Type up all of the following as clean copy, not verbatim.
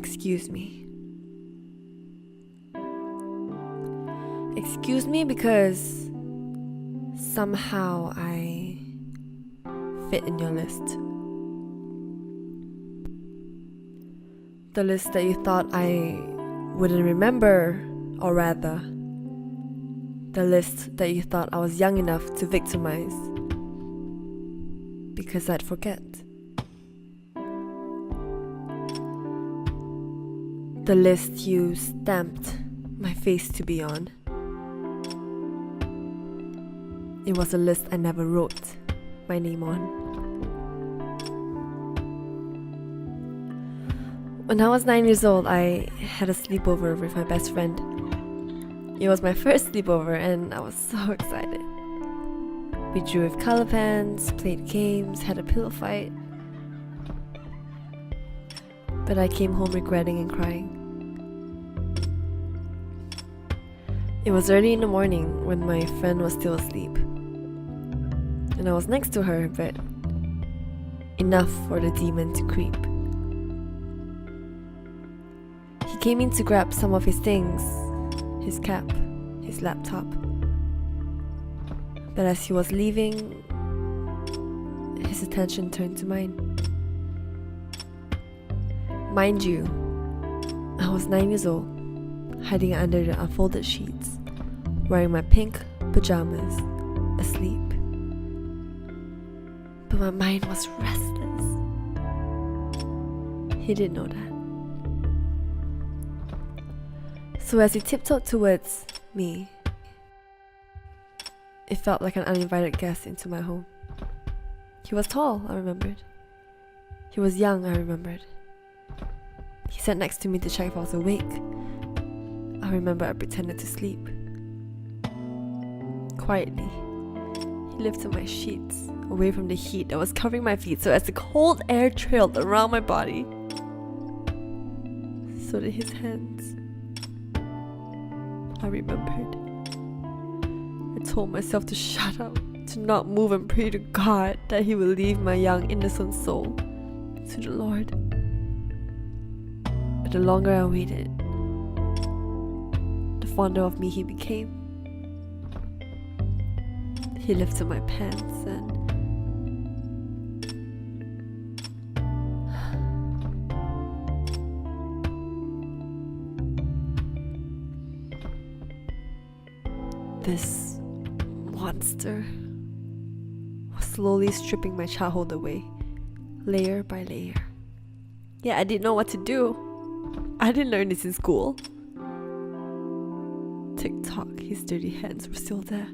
Excuse me. Excuse me because somehow I fit in your list. The list that you thought I wouldn't remember, or rather, the list that you thought I was young enough to victimize because I'd forget. The list you stamped my face to be on. It was a list I never wrote my name on. When I was 9 years old, I had a sleepover with my best friend. It was my first sleepover and I was so excited. We drew with color pens, played games, had a pillow fight. But I came home regretting and crying. It was early in the morning when my friend was still asleep. And I was next to her, but enough for the demon to creep. He came in to grab some of his things, his cap, his laptop. But as he was leaving, his attention turned to mine. Mind you, I was 9 years old, hiding under the unfolded sheets, wearing my pink pajamas, asleep. But my mind was restless. He didn't know that. So as he tiptoed towards me, it felt like an uninvited guest into my home. He was tall, I remembered. He was young, I remembered. He sat next to me to check if I was awake. I remember I pretended to sleep. Quietly, he lifted my sheets away from the heat that was covering my feet so as the cold air trailed around my body. So did his hands. I remembered. I told myself to shut up, to not move and pray to God that He will leave my young innocent soul to the Lord. But the longer I waited, the fonder of me He became. He lifted my pants and this monster was slowly stripping my childhood away, layer by layer. Yeah, I didn't know what to do. I didn't learn this in school. Tick-tock, his dirty hands were still there.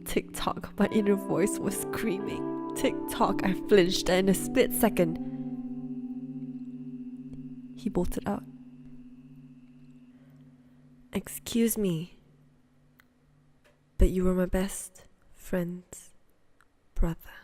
Tick-tock, my inner voice was screaming. Tick-tock, I flinched, and in a split second, he bolted out. Excuse me, but you were my best friend's brother.